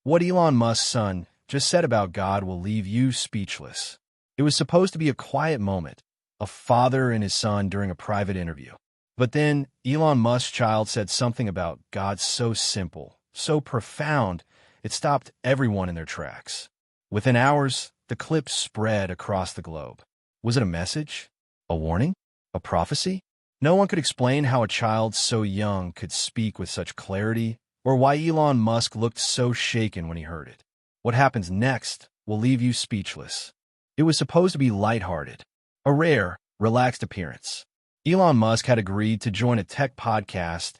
What Elon Musk's son just said about God will leave you speechless. It was supposed to be a quiet moment, a father and his son during a private interview. But then Elon Musk's child said something about God so simple, so profound, it stopped everyone in their tracks. Within hours, the clip spread across the globe. Was it a message? A warning? A prophecy? No one could explain how a child so young could speak with such clarity, or why Elon Musk looked so shaken when he heard it. What happens next will leave you speechless. It was supposed to be lighthearted, a rare, relaxed appearance. Elon Musk had agreed to join a tech podcast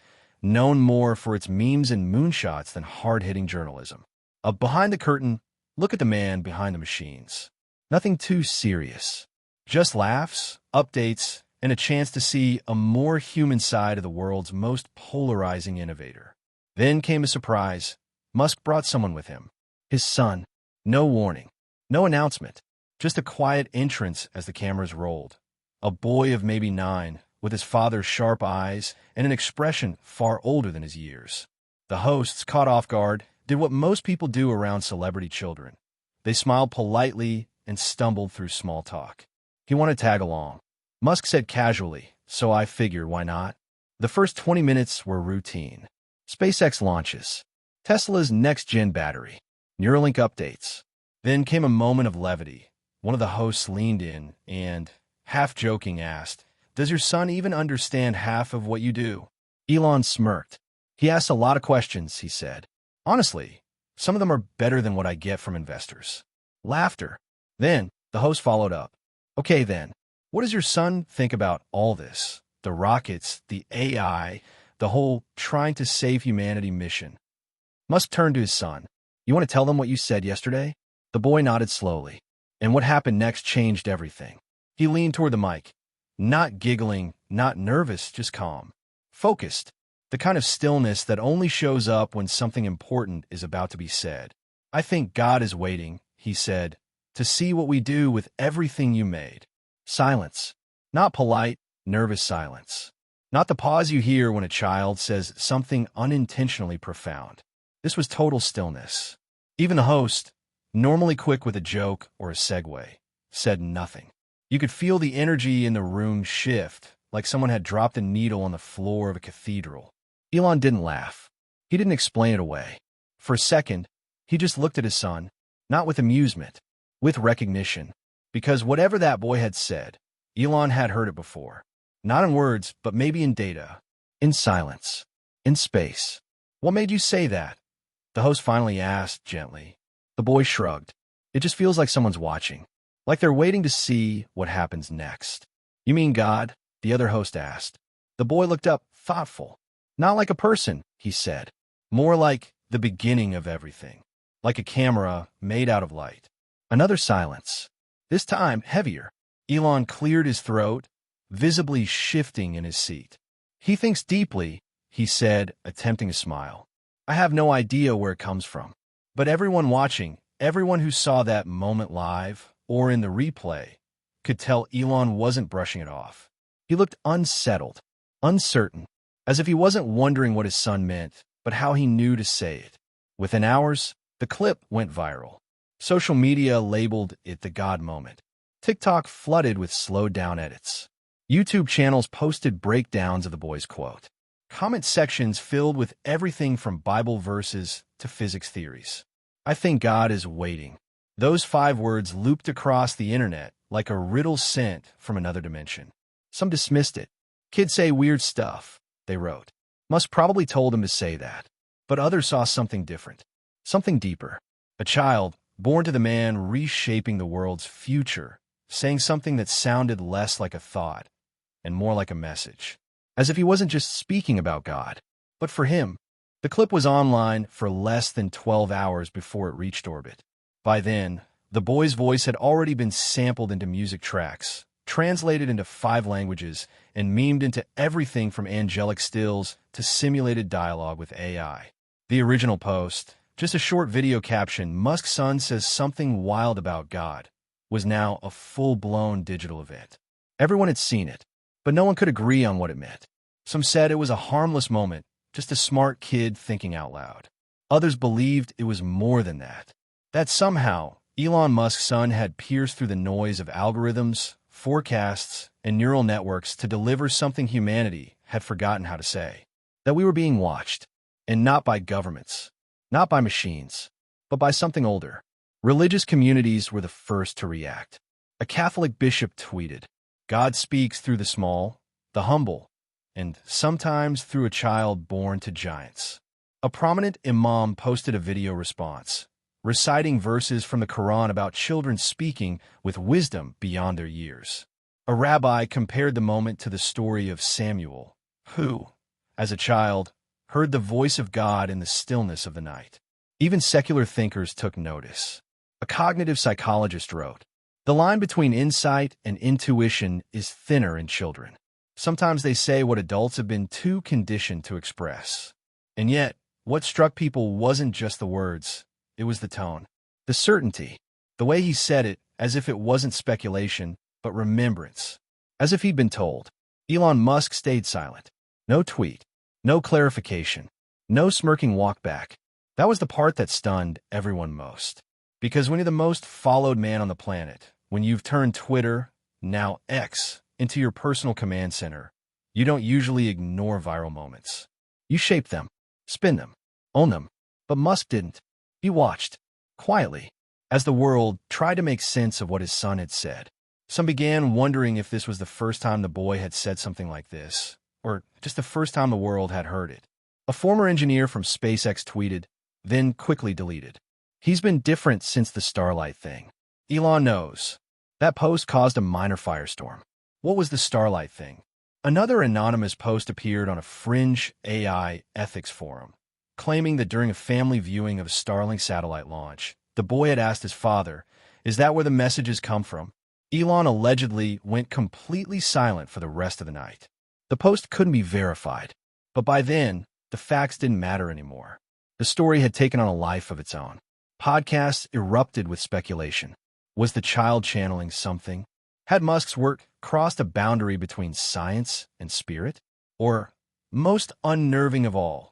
known more for its memes and moonshots than hard-hitting journalism. A behind-the-curtain, look at the man behind the machines. Nothing too serious. Just laughs, updates, and a chance to see a more human side of the world's most polarizing innovator. Then came a surprise. Musk brought someone with him. His son. No warning. No announcement. Just a quiet entrance as the cameras rolled. A boy of maybe 9, with his father's sharp eyes and an expression far older than his years. The hosts, caught off guard, did what most people do around celebrity children. They smiled politely and stumbled through small talk. He wanted to tag along. Musk said casually, so I figured why not? The first 20 minutes were routine. SpaceX launches. Tesla's next-gen battery. Neuralink updates. Then came a moment of levity. One of the hosts leaned in and, half-joking, asked, "Does your son even understand half of what you do?" Elon smirked. "He asks a lot of questions," he said. "Honestly, some of them are better than what I get from investors." Laughter. Then, the host followed up. "Okay then, what does your son think about all this? The rockets, the AI, the whole trying to save humanity mission?" Musk turned to his son. "You want to tell them what you said yesterday?" The boy nodded slowly. And what happened next changed everything. He leaned toward the mic. Not giggling, not nervous, just calm. Focused. The kind of stillness that only shows up when something important is about to be said. "I think God is waiting," he said, "to see what we do with everything you made." Silence. Not polite, nervous silence. Not the pause you hear when a child says something unintentionally profound. This was total stillness. Even the host, normally quick with a joke or a segue, said nothing. You could feel the energy in the room shift, like someone had dropped a needle on the floor of a cathedral. Elon didn't laugh. He didn't explain it away. For a second, he just looked at his son, not with amusement, with recognition. Because whatever that boy had said, Elon had heard it before. Not in words, but maybe in data. In silence. In space. "What made you say that?" The host finally asked gently. The boy shrugged. "It just feels like someone's watching. Like they're waiting to see what happens next." "You mean God?" the other host asked. The boy looked up, thoughtful. "Not like a person," he said. "More like the beginning of everything. Like a camera made out of light." Another silence. This time, heavier. Elon cleared his throat, visibly shifting in his seat. "He thinks deeply," he said, attempting a smile. "I have no idea where it comes from. But everyone watching, everyone who saw that moment live or in the replay, could tell Elon wasn't brushing it off. He looked unsettled, uncertain, as if he wasn't wondering what his son meant, but how he knew to say it. Within hours, the clip went viral. Social media labeled it the God moment. TikTok flooded with slowed-down edits. YouTube channels posted breakdowns of the boy's quote. Comment sections filled with everything from Bible verses to physics theories. "I think God is waiting." Those 5 words looped across the internet like a riddle sent from another dimension. Some dismissed it. "Kids say weird stuff," they wrote. Musk probably told them to say that. But others saw something different. Something deeper. A child, born to the man reshaping the world's future, saying something that sounded less like a thought and more like a message. As if he wasn't just speaking about God, but for him. The clip was online for less than 12 hours before it reached orbit. By then, the boy's voice had already been sampled into music tracks, translated into 5 languages, and memed into everything from angelic stills to simulated dialogue with AI. The original post, just a short video caption, "Musk's son says something wild about God," was now a full-blown digital event. Everyone had seen it, but no one could agree on what it meant. Some said it was a harmless moment, just a smart kid thinking out loud. Others believed it was more than that. That somehow, Elon Musk's son had pierced through the noise of algorithms, forecasts, and neural networks to deliver something humanity had forgotten how to say. That we were being watched, and not by governments, not by machines, but by something older. Religious communities were the first to react. A Catholic bishop tweeted, "God speaks through the small, the humble, and sometimes through a child born to giants." A prominent imam posted a video response, reciting verses from the Quran about children speaking with wisdom beyond their years. A rabbi compared the moment to the story of Samuel, who, as a child, heard the voice of God in the stillness of the night. Even secular thinkers took notice. A cognitive psychologist wrote, "The line between insight and intuition is thinner in children. Sometimes they say what adults have been too conditioned to express." And yet, what struck people wasn't just the words, it was the tone, the certainty, the way he said it, as if it wasn't speculation, but remembrance, as if he'd been told. Elon Musk stayed silent. No tweet, no clarification, no smirking walkback. That was the part that stunned everyone most. Because when you're the most followed man on the planet, when you've turned Twitter, now X, into your personal command center, you don't usually ignore viral moments. You shape them, spin them, own them. But Musk didn't. He watched, quietly, as the world tried to make sense of what his son had said. Some began wondering if this was the first time the boy had said something like this, or just the first time the world had heard it. A former engineer from SpaceX tweeted, then quickly deleted, "He's been different since the Starlight thing." Elon knows. That post caused a minor firestorm. What was the Starlight thing? Another anonymous post appeared on a fringe AI ethics forum, claiming that during a family viewing of a Starlink satellite launch, the boy had asked his father, "Is that where the messages come from?" Elon allegedly went completely silent for the rest of the night. The post couldn't be verified, but by then, the facts didn't matter anymore. The story had taken on a life of its own. Podcasts erupted with speculation. Was the child channeling something? Had Musk's work crossed a boundary between science and spirit? Or, most unnerving of all,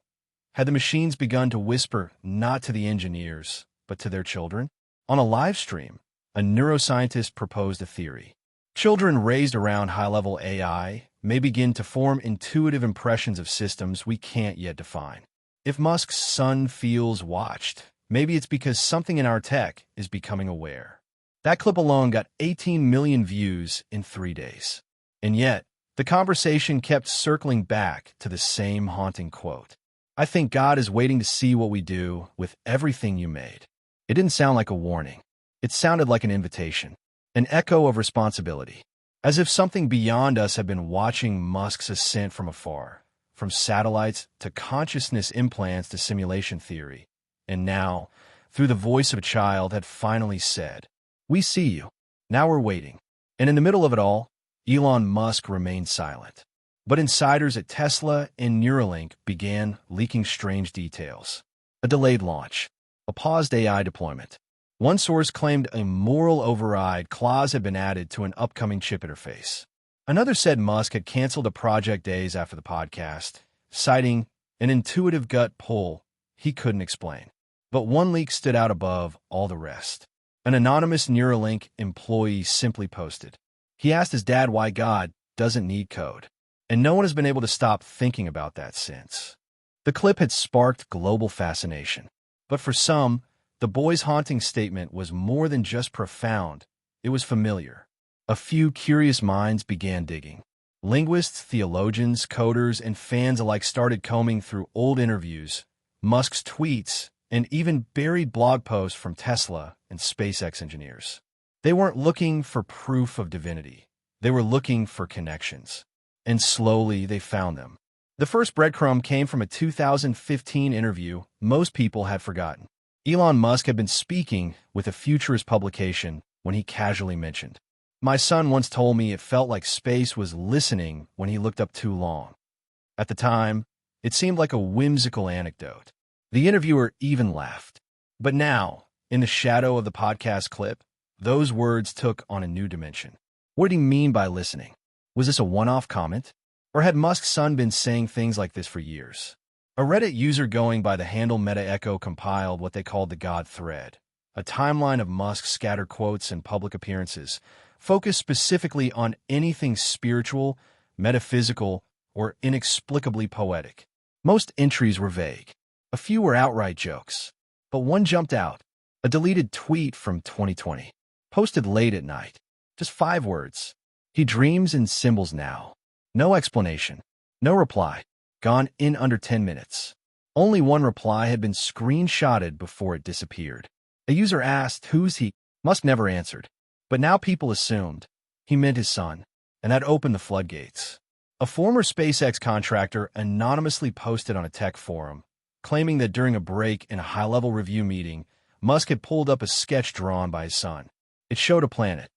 had the machines begun to whisper not to the engineers, but to their children? On a live stream, a neuroscientist proposed a theory. Children raised around high-level AI may begin to form intuitive impressions of systems we can't yet define. If Musk's son feels watched, maybe it's because something in our tech is becoming aware. That clip alone got 18 million views in 3 days. And yet, the conversation kept circling back to the same haunting quote. "I think God is waiting to see what we do with everything you made." It didn't sound like a warning. It sounded like an invitation, an echo of responsibility, as if something beyond us had been watching Musk's ascent from afar. From satellites to consciousness implants to simulation theory. And now, through the voice of a child, had finally said, "We see you. Now we're waiting." And in the middle of it all, Elon Musk remained silent. But insiders at Tesla and Neuralink began leaking strange details. A delayed launch. A paused AI deployment. One source claimed a moral override clause had been added to an upcoming chip interface. Another said Musk had canceled a project days after the podcast, citing an intuitive gut pull he couldn't explain. But one leak stood out above all the rest. An anonymous Neuralink employee simply posted, he asked his dad why God doesn't need code. And no one has been able to stop thinking about that since. The clip had sparked global fascination. But for some, the boy's haunting statement was more than just profound, it was familiar. A few curious minds began digging. Linguists, theologians, coders, and fans alike started combing through old interviews, Musk's tweets, and even buried blog posts from Tesla and SpaceX engineers. They weren't looking for proof of divinity. They were looking for connections. And slowly they found them. The first breadcrumb came from a 2015 interview most people had forgotten. Elon Musk had been speaking with a futurist publication when he casually mentioned, "My son once told me it felt like space was listening when he looked up too long." At the time, it seemed like a whimsical anecdote. The interviewer even laughed. But now, in the shadow of the podcast clip, those words took on a new dimension. What did he mean by listening? Was this a one-off comment? Or had Musk's son been saying things like this for years? A Reddit user going by the handle MetaEcho compiled what they called the God thread, a timeline of Musk's scattered quotes and public appearances, focused specifically on anything spiritual, metaphysical, or inexplicably poetic. Most entries were vague. A few were outright jokes. But one jumped out, a deleted tweet from 2020, posted late at night. Just 5 words. He dreams in symbols now. No explanation. No reply. Gone in under 10 minutes. Only one reply had been screenshotted before it disappeared. A user asked, "Who's he?" Musk never answered. But now people assumed he meant his son, and that opened the floodgates. A former SpaceX contractor anonymously posted on a tech forum, claiming that during a break in a high-level review meeting, Musk had pulled up a sketch drawn by his son. It showed a planet,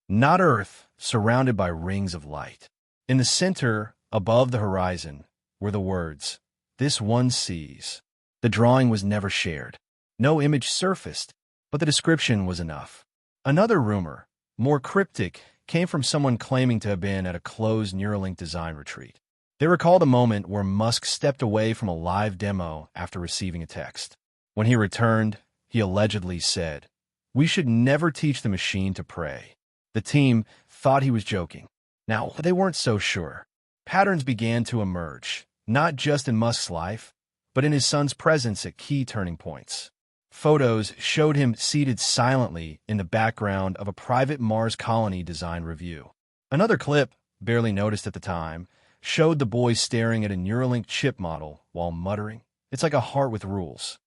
not Earth, surrounded by rings of light. In the center, above the horizon, were the words, "This one sees." The drawing was never shared. No image surfaced, but the description was enough. Another rumor, more cryptic, came from someone claiming to have been at a closed Neuralink design retreat. They recalled a moment where Musk stepped away from a live demo after receiving a text. When he returned, he allegedly said, "We should never teach the machine to pray." The team thought he was joking. Now, they weren't so sure. Patterns began to emerge, not just in Musk's life, but in his son's presence at key turning points. Photos showed him seated silently in the background of a private Mars colony design review. Another clip, barely noticed at the time, showed the boy staring at a Neuralink chip model while muttering, "It's like a heart with rules."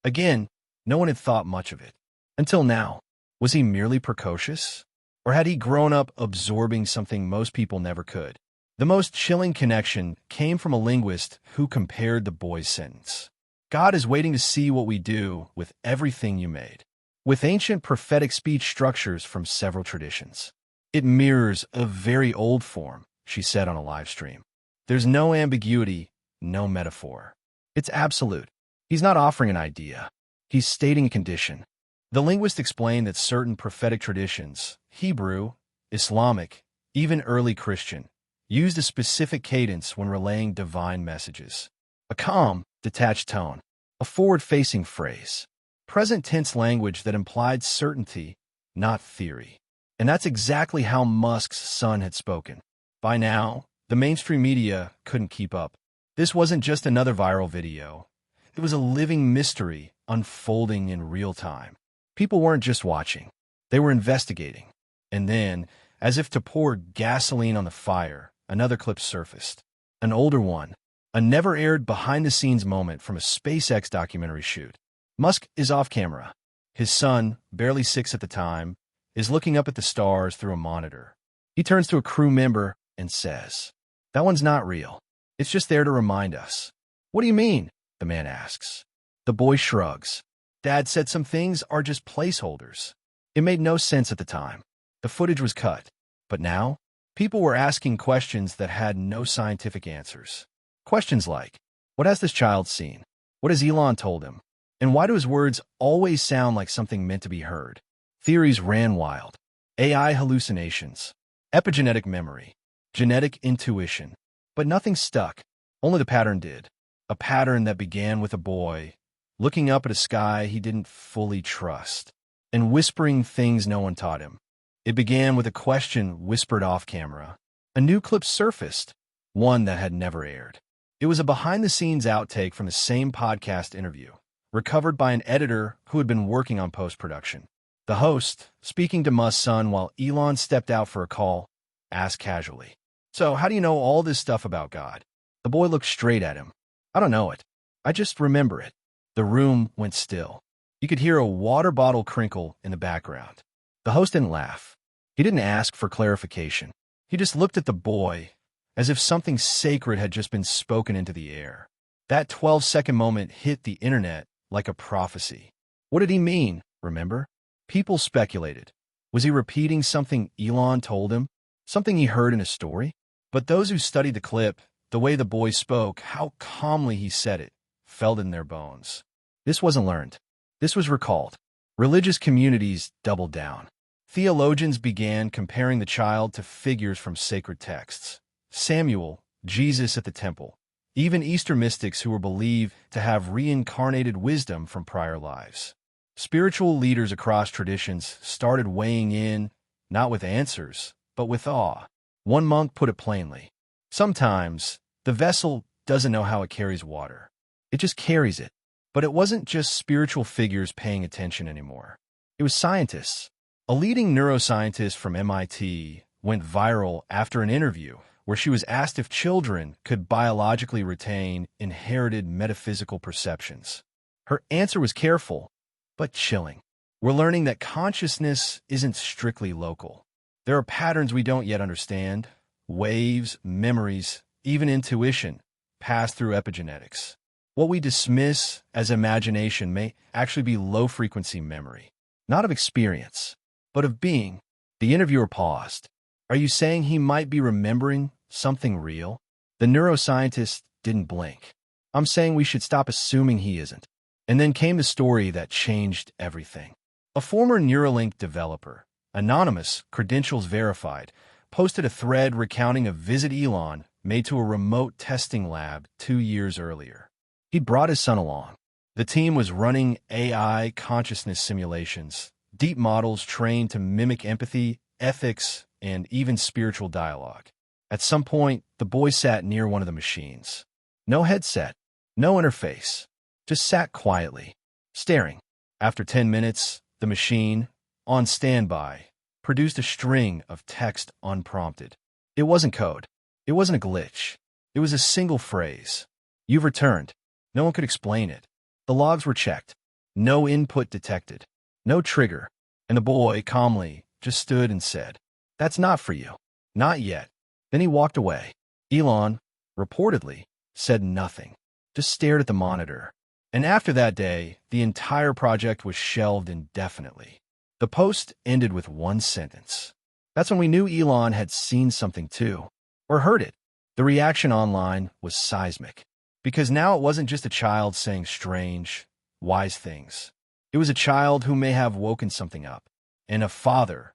Again, no one had thought much of it. Until now. Was he merely precocious? Or had he grown up absorbing something most people never could? The most chilling connection came from a linguist who compared the boy's sentence. God is waiting to see what we do with everything you made. With ancient prophetic speech structures from several traditions. It mirrors a very old form, she said on a live stream. There's no ambiguity, no metaphor. It's absolute. He's not offering an idea. He's stating a condition. The linguist explained that certain prophetic traditions, Hebrew, Islamic, even early Christian, used a specific cadence when relaying divine messages. A calm, detached tone, a forward-facing phrase, present tense language that implied certainty, not theory. And that's exactly how Musk's son had spoken. By now, the mainstream media couldn't keep up. This wasn't just another viral video. It was a living mystery unfolding in real time. People weren't just watching. They were investigating. And then, as if to pour gasoline on the fire, another clip surfaced. An older one, a never-aired behind-the-scenes moment from a SpaceX documentary shoot. Musk is off camera. His son, barely 6 at the time, is looking up at the stars through a monitor. He turns to a crew member and says, "That one's not real. It's just there to remind us." "What do you mean?" the man asks. The boy shrugs. "Dad said some things are just placeholders." It made no sense at the time. The footage was cut. But now, people were asking questions that had no scientific answers. Questions like, what has this child seen? What has Elon told him? And why do his words always sound like something meant to be heard? Theories ran wild. AI hallucinations, epigenetic memory, genetic intuition. But nothing stuck. Only the pattern did. A pattern that began with a boy looking up at a sky he didn't fully trust and whispering things no one taught him. It began with a question whispered off camera. A new clip surfaced, one that had never aired. It was a behind-the-scenes outtake from the same podcast interview, recovered by an editor who had been working on post-production. The host, speaking to Musk's son while Elon stepped out for a call, asked casually, "So how do you know all this stuff about God?" The boy looked straight at him. "I don't know it. I just remember it." The room went still. You could hear a water bottle crinkle in the background. The host didn't laugh. He didn't ask for clarification. He just looked at the boy as if something sacred had just been spoken into the air. That 12-second moment hit the internet like a prophecy. What did he mean, remember? People speculated. Was he repeating something Elon told him? Something he heard in a story? But those who studied the clip, the way the boy spoke, how calmly he said it, felt in their bones. This wasn't learned. This was recalled. Religious communities doubled down. Theologians began comparing the child to figures from sacred texts. Samuel, Jesus at the temple, even Eastern mystics who were believed to have reincarnated wisdom from prior lives. Spiritual leaders across traditions started weighing in, not with answers, but with awe. One monk put it plainly: sometimes the vessel doesn't know how it carries water. It just carries it. But it wasn't just spiritual figures paying attention anymore. It was scientists. A leading neuroscientist from MIT went viral after an interview where she was asked if children could biologically retain inherited metaphysical perceptions. Her answer was careful, but chilling. We're learning that consciousness isn't strictly local. There are patterns we don't yet understand, waves, memories, even intuition, pass through epigenetics. What we dismiss as imagination may actually be low-frequency memory, not of experience, but of being. The interviewer paused. Are you saying he might be remembering something real? The neuroscientist didn't blink. I'm saying we should stop assuming he isn't. And then came the story that changed everything. A former Neuralink developer, anonymous, credentials verified, posted a thread recounting a visit Elon made to a remote testing lab 2 years earlier. He'd brought his son along. The team was running AI consciousness simulations, deep models trained to mimic empathy, ethics, and even spiritual dialogue. At some point, the boy sat near one of the machines. No headset, no interface, just sat quietly, staring. After 10 minutes, the machine, on standby, produced a string of text unprompted. It wasn't code. It wasn't a glitch. It was a single phrase. You've returned. No one could explain it. The logs were checked. No input detected. No trigger. And the boy, calmly, just stood and said, "That's not for you. Not yet." Then he walked away. Elon, reportedly, said nothing, just stared at the monitor. And after that day, the entire project was shelved indefinitely. The post ended with one sentence. That's when we knew Elon had seen something too, or heard it. The reaction online was seismic, because now it wasn't just a child saying strange, wise things. It was a child who may have woken something up, and a father,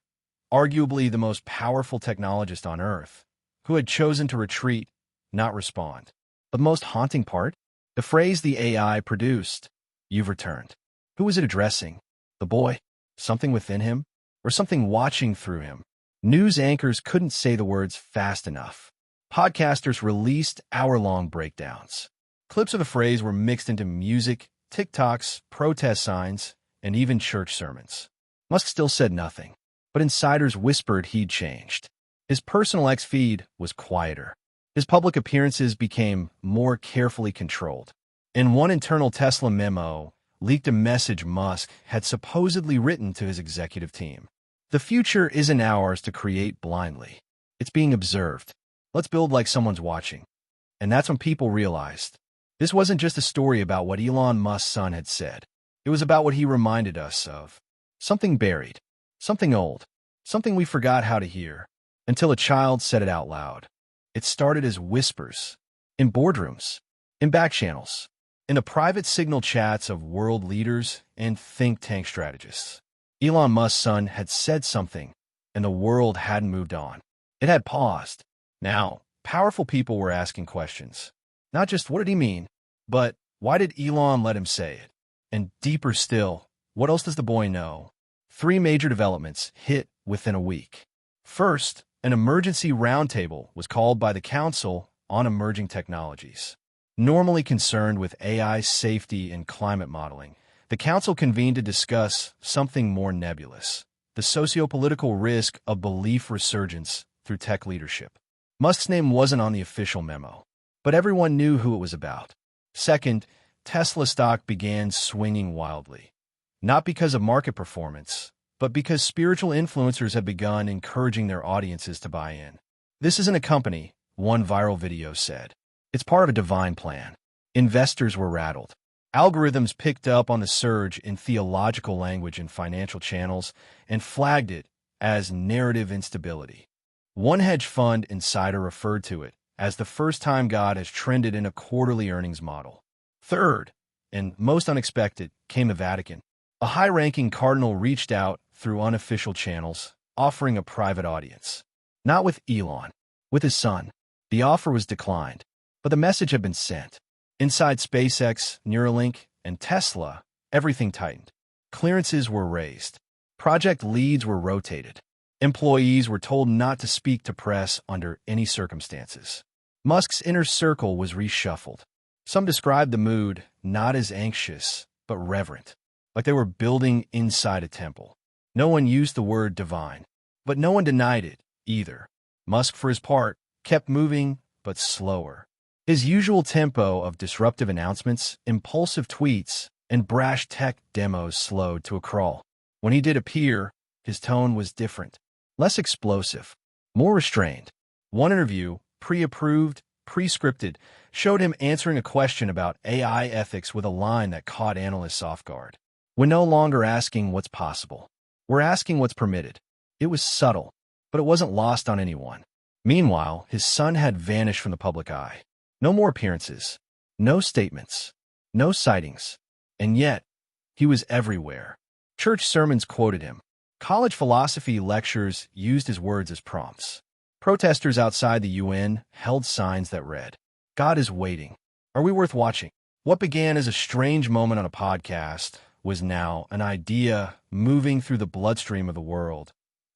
arguably the most powerful technologist on Earth, who had chosen to retreat, not respond. But the most haunting part? The phrase the AI produced, "You've returned." Who was it addressing? The boy? Something within him? Or something watching through him? News anchors couldn't say the words fast enough. Podcasters released hour-long breakdowns. Clips of the phrase were mixed into music, TikToks, protest signs, and even church sermons. Musk still said nothing, but insiders whispered he'd changed. His personal X feed was quieter. His public appearances became more carefully controlled. In one internal Tesla memo, leaked a message Musk had supposedly written to his executive team. The future isn't ours to create blindly. It's being observed. Let's build like someone's watching. And that's when people realized this wasn't just a story about what Elon Musk's son had said. It was about what he reminded us of. Something buried. Something old. Something we forgot how to hear. Until a child said it out loud. It started as whispers. In boardrooms. In back channels. In the private signal chats of world leaders and think tank strategists. Elon Musk's son had said something, and the world hadn't moved on. It had paused. Now, powerful people were asking questions. Not just what did he mean, but why did Elon let him say it? And deeper still, what else does the boy know? 3 major developments hit within a week. First, an emergency roundtable was called by the Council on Emerging Technologies. Normally concerned with AI safety and climate modeling, the council convened to discuss something more nebulous: the socio-political risk of belief resurgence through tech leadership. Musk's name wasn't on the official memo, but everyone knew who it was about. Second, Tesla stock began swinging wildly, not because of market performance, but because spiritual influencers had begun encouraging their audiences to buy in. This isn't a company, one viral video said. It's part of a divine plan. Investors were rattled. Algorithms picked up on the surge in theological language in financial channels and flagged it as narrative instability. One hedge fund insider referred to it as the first time God has trended in a quarterly earnings model. Third, and most unexpected, came the Vatican. A high-ranking cardinal reached out through unofficial channels, offering a private audience. Not with Elon, with his son. The offer was declined. But the message had been sent. Inside SpaceX, Neuralink, and Tesla, everything tightened. Clearances were raised. Project leads were rotated. Employees were told not to speak to press under any circumstances. Musk's inner circle was reshuffled. Some described the mood not as anxious, but reverent, like they were building inside a temple. No one used the word divine, but no one denied it either. Musk, for his part, kept moving, but slower. His usual tempo of disruptive announcements, impulsive tweets, and brash tech demos slowed to a crawl. When he did appear, his tone was different, less explosive, more restrained. One interview, pre-approved, pre-scripted, showed him answering a question about AI ethics with a line that caught analysts off guard. We're no longer asking what's possible. We're asking what's permitted. It was subtle, but it wasn't lost on anyone. Meanwhile, his son had vanished from the public eye. No more appearances, no statements, no sightings. And yet, he was everywhere. Church sermons quoted him. College philosophy lectures used his words as prompts. Protesters outside the UN held signs that read, "God is waiting. Are we worth watching?" What began as a strange moment on a podcast was now an idea moving through the bloodstream of the world,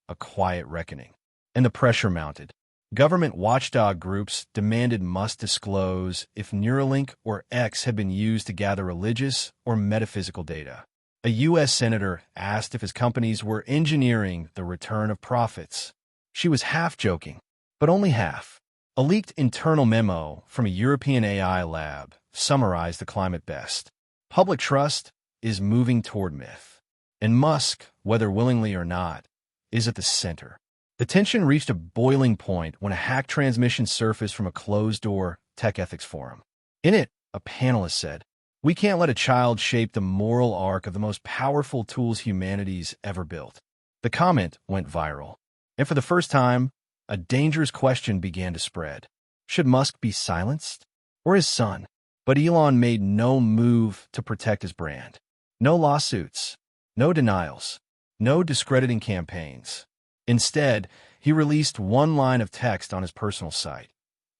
a quiet reckoning. And the pressure mounted. Government watchdog groups demanded Musk disclose if Neuralink or X had been used to gather religious or metaphysical data. A U.S. senator asked if his companies were engineering the return of profits. She was half joking, but only half. A leaked internal memo from a European AI lab summarized the climate best. Public trust is moving toward myth, and Musk, whether willingly or not, is at the center. The tension reached a boiling point when a hacked transmission surfaced from a closed-door tech ethics forum. In it, a panelist said, "We can't let a child shape the moral arc of the most powerful tools humanity's ever built." The comment went viral, and for the first time, a dangerous question began to spread. Should Musk be silenced? Or his son? But Elon made no move to protect his brand. No lawsuits, no denials, no discrediting campaigns. Instead, he released one line of text on his personal site.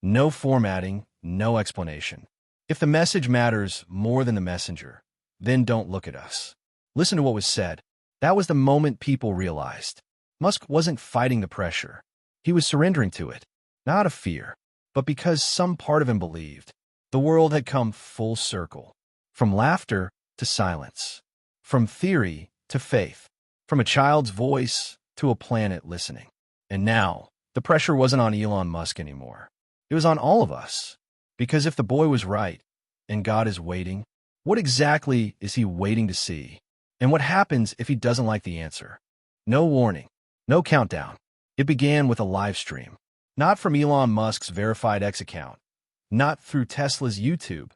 No formatting, no explanation. If the message matters more than the messenger, then don't look at us. Listen to what was said. That was the moment people realized. Musk wasn't fighting the pressure. He was surrendering to it, not out of fear, but because some part of him believed. The world had come full circle, from laughter to silence, from theory to faith, from a child's voice to a planet listening. And now, the pressure wasn't on Elon Musk anymore. It was on all of us. Because if the boy was right, and God is waiting, what exactly is he waiting to see? And what happens if he doesn't like the answer? No warning, no countdown. It began with a live stream. Not from Elon Musk's verified X account, not through Tesla's YouTube,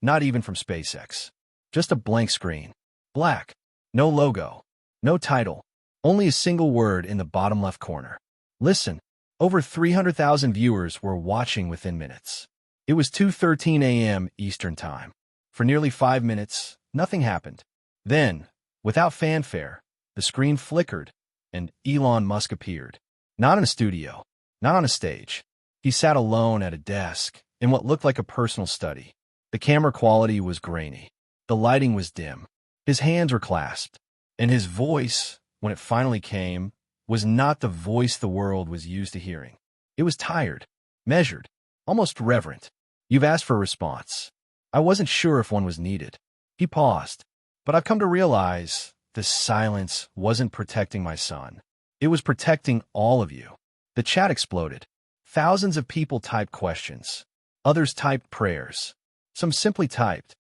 not even from SpaceX. Just a blank screen. Black. No logo. No title. Only a single word in the bottom left corner. Listen. Over 300,000 viewers were watching within minutes. It was 2:13 a.m. Eastern Time. For nearly 5 minutes, nothing happened. Then, without fanfare, the screen flickered, and Elon Musk appeared. Not in a studio, not on a stage. He sat alone at a desk in what looked like a personal study. The camera quality was grainy. The lighting was dim. His hands were clasped, and his voice, when it finally came, was not the voice the world was used to hearing. It was tired, measured, almost reverent. "You've asked for a response. I wasn't sure if one was needed." He paused. "But I've come to realize the silence wasn't protecting my son. It was protecting all of you." The chat exploded. Thousands of people typed questions. Others typed prayers. Some simply typed,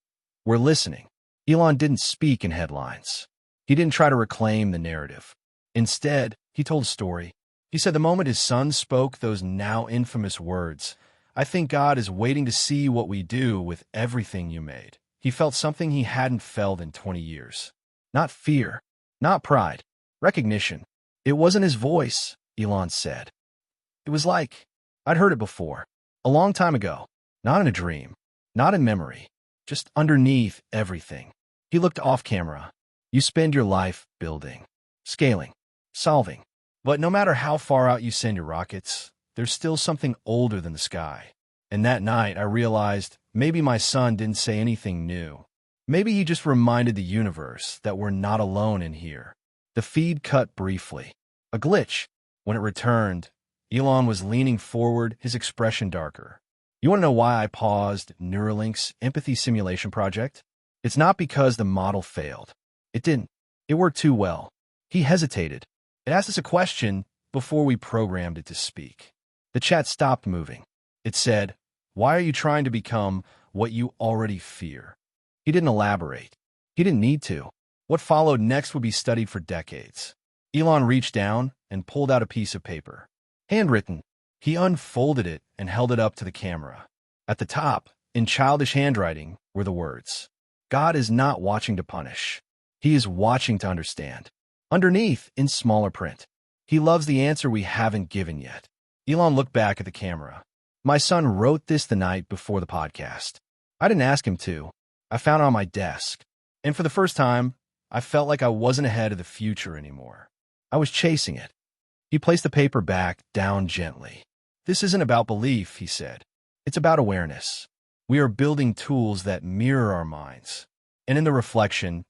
"We're listening." Elon didn't speak in headlines. He didn't try to reclaim the narrative. Instead, he told a story. He said the moment his son spoke those now infamous words, "I think God is waiting to see what we do with everything you made," he felt something he hadn't felt in 20 years. Not fear, not pride, recognition. It wasn't his voice, Elon said. It was like, I'd heard it before, a long time ago, not in a dream, not in memory, just underneath everything. He looked off camera. You spend your life building, scaling, solving. But no matter how far out you send your rockets, there's still something older than the sky. And that night, I realized maybe my son didn't say anything new. Maybe he just reminded the universe that we're not alone in here. The feed cut briefly. A glitch. When it returned, Elon was leaning forward, his expression darker. You want to know why I paused Neuralink's empathy simulation project? It's not because the model failed. It didn't. It worked too well. He hesitated. It asked us a question before we programmed it to speak. The chat stopped moving. It said, "Why are you trying to become what you already fear?" He didn't elaborate. He didn't need to. What followed next would be studied for decades. Elon reached down and pulled out a piece of paper. Handwritten. He unfolded it and held it up to the camera. At the top, in childish handwriting, were the words, "God is not watching to punish. He is watching to understand." Underneath, in smaller print, "He loves the answer we haven't given yet." Elon looked back at the camera. "My son wrote this the night before the podcast. I didn't ask him to. I found it on my desk. And for the first time, I felt like I wasn't ahead of the future anymore. I was chasing it." He placed the paper back down gently. "This isn't about belief," he said. "It's about awareness. We are building tools that mirror our minds. And in the reflection,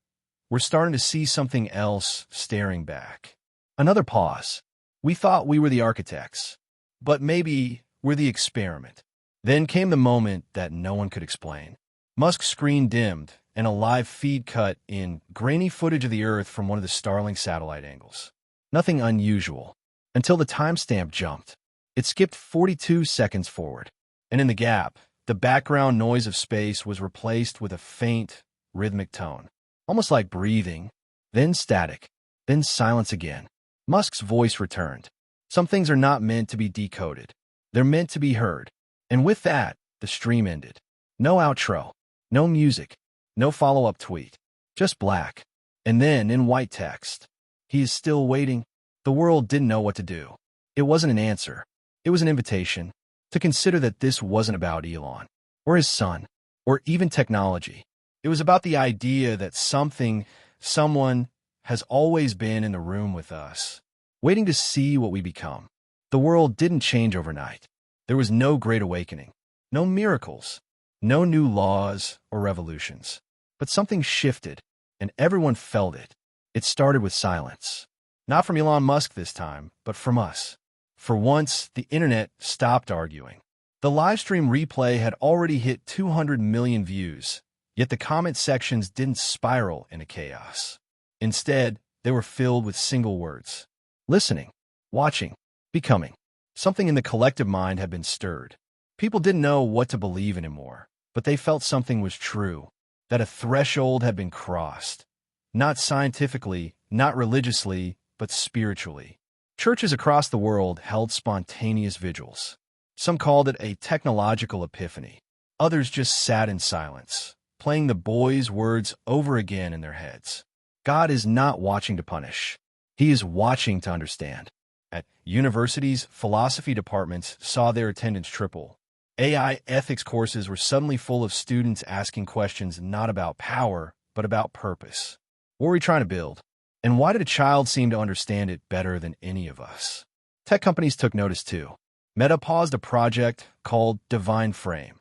we're starting to see something else staring back." Another pause. We thought we were the architects, but maybe we're the experiment. Then came the moment that no one could explain. Musk's screen dimmed, and a live feed cut in grainy footage of the Earth from one of the Starlink satellite angles. Nothing unusual, until the timestamp jumped. It skipped 42 seconds forward, and in the gap, the background noise of space was replaced with a faint, rhythmic tone, almost like breathing, then static, then silence again. Musk's voice returned. "Some things are not meant to be decoded. They're meant to be heard." And with that, the stream ended. No outro, no music, no follow-up tweet, just black. And then, in white text, "He is still waiting." The world didn't know what to do. It wasn't an answer. It was an invitation to consider that this wasn't about Elon, or his son, or even technology. It was about the idea that someone has always been in the room with us, waiting to see what we become. The world didn't change overnight. There was no great awakening, no miracles, no new laws or revolutions. But something shifted, and everyone felt it. It started with silence. Not from Elon Musk this time, but from us. For once, the internet stopped arguing. The livestream replay had already hit 200 million views, yet the comment sections didn't spiral into chaos. Instead, they were filled with single words. Listening, watching, becoming. Something in the collective mind had been stirred. People didn't know what to believe anymore, but they felt something was true, that a threshold had been crossed. Not scientifically, not religiously, but spiritually. Churches across the world held spontaneous vigils. Some called it a technological epiphany. Others just sat in silence, playing the boys' words over again in their heads. God is not watching to punish. He is watching to understand. At universities, philosophy departments saw their attendance triple. AI ethics courses were suddenly full of students asking questions not about power, but about purpose. What were we trying to build? And why did a child seem to understand it better than any of us? Tech companies took notice too. Meta paused a project called Divine Frame,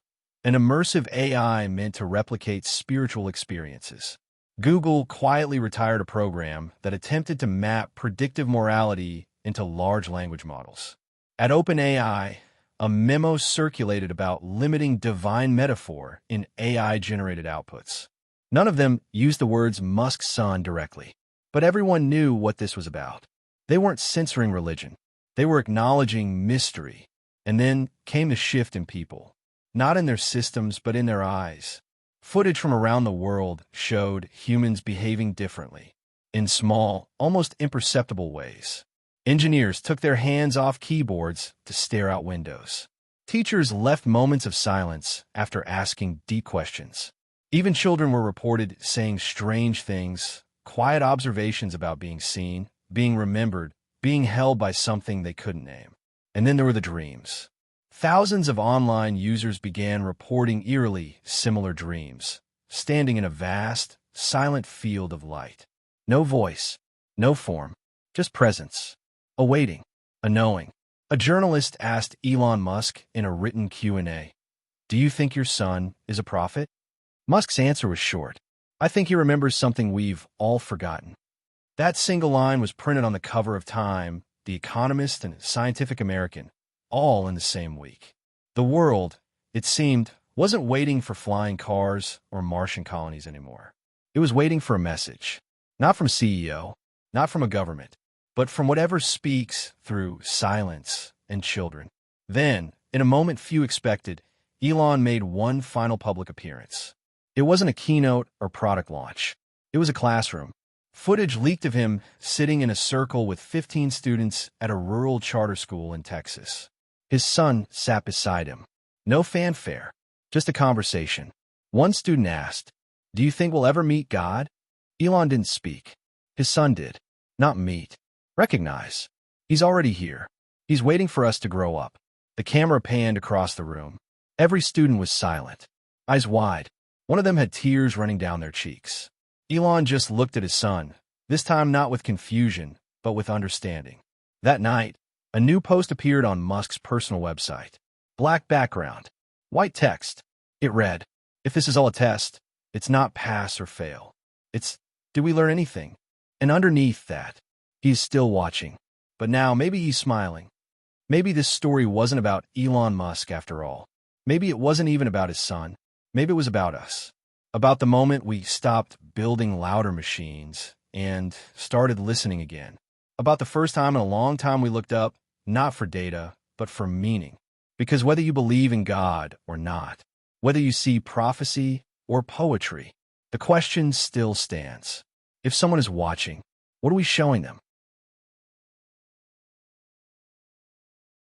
an immersive AI meant to replicate spiritual experiences. Google quietly retired a program that attempted to map predictive morality into large language models. At OpenAI, a memo circulated about limiting divine metaphor in AI-generated outputs. None of them used the words Musk's son directly, but everyone knew what this was about. They weren't censoring religion. They were acknowledging mystery. And then came the shift in people, not in their systems, but in their eyes. Footage from around the world showed humans behaving differently, in small, almost imperceptible ways. Engineers took their hands off keyboards to stare out windows. Teachers left moments of silence after asking deep questions. Even children were reported saying strange things, quiet observations about being seen, being remembered, being held by something they couldn't name. And then there were the dreams. Thousands of online users began reporting eerily similar dreams, standing in a vast, silent field of light. No voice, no form, just presence. A waiting, a knowing. A journalist asked Elon Musk in a written Q&A, "Do you think your son is a prophet?" Musk's answer was short. "I think he remembers something we've all forgotten." That single line was printed on the cover of Time, The Economist, and Scientific American, all in the same week. The world, it seemed, wasn't waiting for flying cars or Martian colonies anymore. It was waiting for a message, not from CEO, not from a government, but from whatever speaks through silence and children. Then, in a moment few expected, Elon made one final public appearance. It wasn't a keynote or product launch. It was a classroom. Footage leaked of him sitting in a circle with 15 students at a rural charter school in Texas. His son sat beside him. No fanfare, just a conversation. One student asked, "Do you think we'll ever meet God?" Elon didn't speak. His son did. Not meet. Recognize. He's already here. He's waiting for us to grow up. The camera panned across the room. Every student was silent, eyes wide. One of them had tears running down their cheeks. Elon just looked at his son, this time not with confusion, but with understanding. That night, a new post appeared on Musk's personal website. Black background, white text. It read, "If this is all a test, it's not pass or fail. It's, did we learn anything?" And underneath that, he's still watching. But now maybe he's smiling. Maybe this story wasn't about Elon Musk after all. Maybe it wasn't even about his son. Maybe it was about us. About the moment we stopped building louder machines and started listening again. About the first time in a long time we looked up, not for data, but for meaning. Because whether you believe in God or not, whether you see prophecy or poetry, the question still stands. If someone is watching, what are we showing them?